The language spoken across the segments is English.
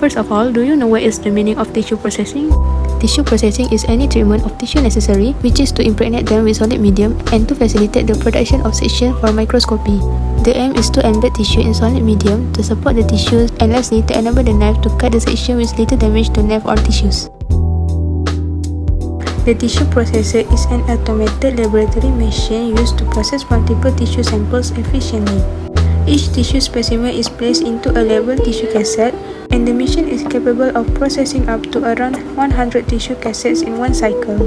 First of all, do you know what is the meaning of tissue processing? Tissue processing is any treatment of tissue necessary, which is to impregnate them with solid medium and to facilitate the production of section for microscopy. The aim is to embed tissue in solid medium to support the tissues and lastly to enable the knife to cut the section with little damage to nerve or tissues. The tissue processor is an automated laboratory machine used to process multiple tissue samples efficiently. Each tissue specimen is placed into a labeled tissue cassette, and the machine is capable of processing up to around 100 tissue cassettes in one cycle.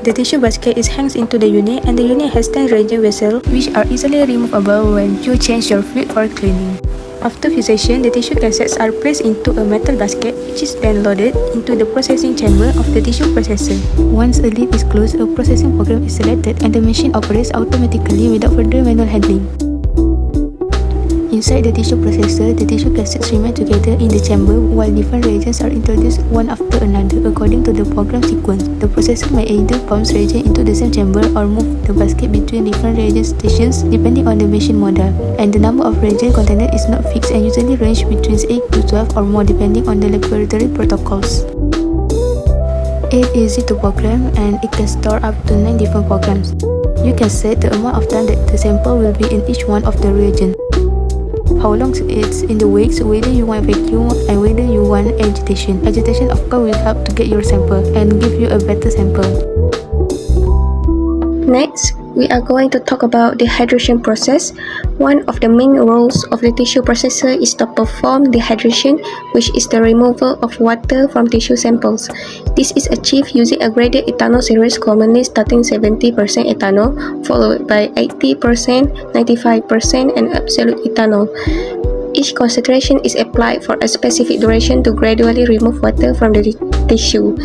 The tissue basket is hangs into the unit, and the unit has 10 reagent vessels, which are easily removable when you change your fluid for cleaning. After fixation, the tissue cassettes are placed into a metal basket, which is then loaded into the processing chamber of the tissue processor. Once a lid is closed, a processing program is selected and the machine operates automatically without further manual handling. Inside the tissue processor, the tissue cassettes remain together in the chamber while different reagents are introduced one after another according to the program sequence. The processor may either pump reagent into the same chamber or move the basket between different reagent stations depending on the machine model. And the number of reagent containers is not fixed and usually range between 8 to 12 or more depending on the laboratory protocols. It is easy to program and it can store up to 9 different programs. You can set the amount of time that the sample will be in each one of the reagents, how long it's in the wicks, whether you want vacuum and whether you want agitation. Agitation of course will help to get your sample and give you a better sample. Next, we are going to talk about the hydration process. One of the main roles of the tissue processor is to perform dehydration, which is the removal of water from tissue samples. This is achieved using a graded ethanol series, commonly starting 70% ethanol, followed by 80%, 95%, and absolute ethanol. Each concentration is applied for a specific duration to gradually remove water from the tissue.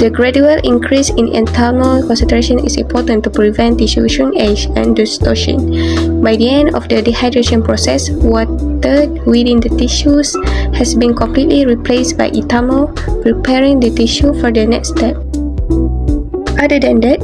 The gradual increase in ethanol concentration is important to prevent tissue shrinkage and distortion. By the end of the dehydration process, water within the tissues has been completely replaced by ethanol, preparing the tissue for the next step. Other than that,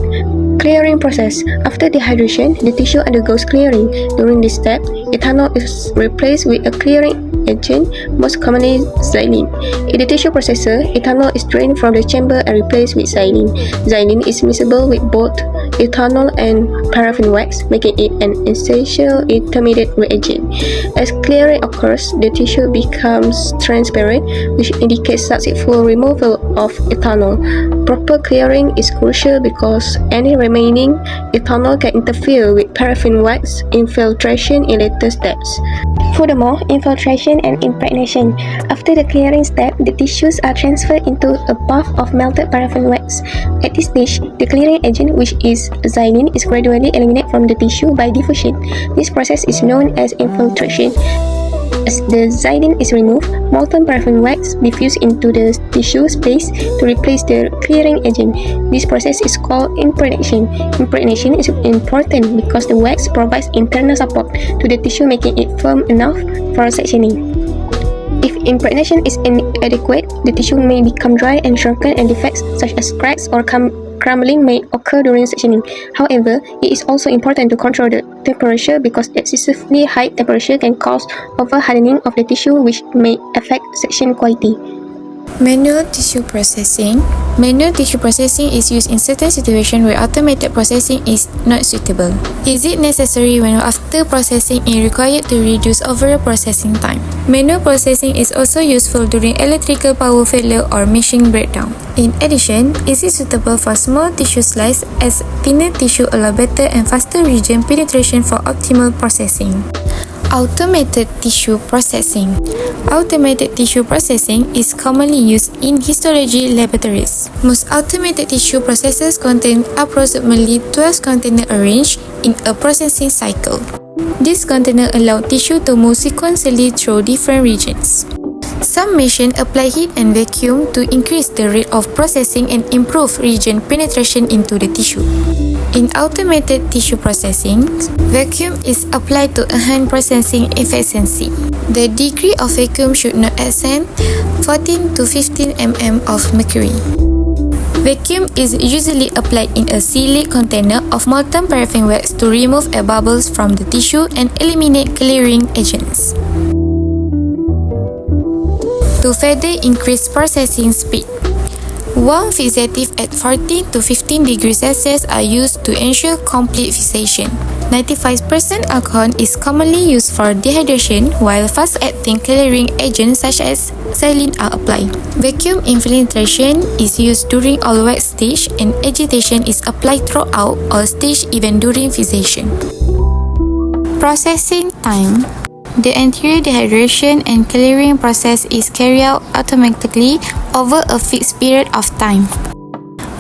clearing process. After dehydration, the tissue undergoes clearing. During this step, ethanol is replaced with a clearing agent, most commonly xylene. In the tissue processor, ethanol is drained from the chamber and replaced with xylene. Xylene is miscible with both ethanol and paraffin wax, making it an essential intermediate reagent. As clearing occurs, the tissue becomes transparent, which indicates successful removal of ethanol. Proper clearing is crucial because any remaining ethanol can interfere with paraffin wax infiltration in later steps. Furthermore, infiltration and impregnation. After the clearing step, the tissues are transferred into a bath of melted paraffin wax. At this stage, the clearing agent, which is xylene, is gradually eliminated from the tissue by diffusion. This process is known as infiltration. As the xylene is removed, molten paraffin wax diffuses into the tissue space to replace the clearing agent. This process is called impregnation. Impregnation is important because the wax provides internal support to the tissue, making it firm enough for sectioning. If impregnation is inadequate, the tissue may become dry and shrunken, and defects such as cracks or crumbling may occur during sectioning. However, it is also important to control the temperature because excessively high temperature can cause over-hardening of the tissue, which may affect section quality. Manual tissue processing. Manual tissue processing is used in certain situations where automated processing is not suitable. Is it necessary when after processing is required to reduce overall processing time? Manual processing is also useful during electrical power failure or machine breakdown. In addition, is it suitable for small tissue slice as thinner tissue allow better and faster region penetration for optimal processing. Automated tissue processing. Automated tissue processing is commonly used in histology laboratories. Most automated tissue processors contain approximately 12 containers arranged in a processing cycle. These containers allow tissue to move sequentially through different regions. Some machines apply heat and vacuum to increase the rate of processing and improve region penetration into the tissue. In automated tissue processing, vacuum is applied to enhance processing efficiency. The degree of vacuum should not exceed 14 to 15 mm of mercury. Vacuum is usually applied in a sealed container of molten paraffin wax to remove air bubbles from the tissue and eliminate clearing agents. to further increase processing speed. Warm fixative at 14 to 15 degrees Celsius are used to ensure complete fixation. 95% alcohol is commonly used for dehydration, while fast-acting clearing agents such as saline are applied. Vacuum infiltration is used during all wax stage, and agitation is applied throughout all stage even during fixation. Processing time. The entire dehydration and clearing process is carried out automatically over a fixed period of time.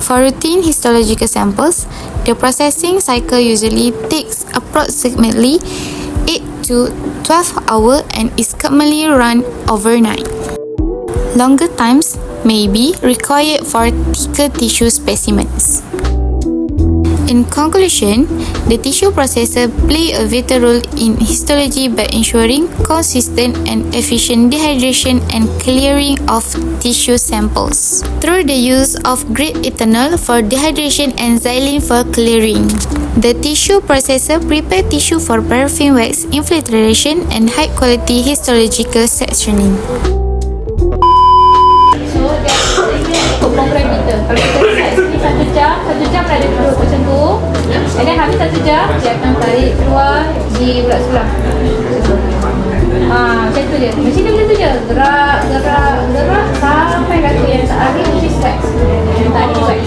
For routine histological samples, the processing cycle usually takes approximately 8 to 12 hours and is commonly run overnight. Longer times may be required for thicker tissue specimens. In conclusion, the tissue processor play a vital role in histology by ensuring consistent and efficient dehydration and clearing of tissue samples through the use of grade ethanol for dehydration and xylene for clearing. The tissue processor prepare tissue for paraffin wax infiltration and high-quality histological sectioning. Program kita kalau kita set ni 1 jam dah duduk macam tu, and then habis 1 jam dia akan tarik keluar di bulat sebelah. Macam tu je, mesin dia macam tu je, gerak sampai kata yang tak habis, which is wax, tarik wax.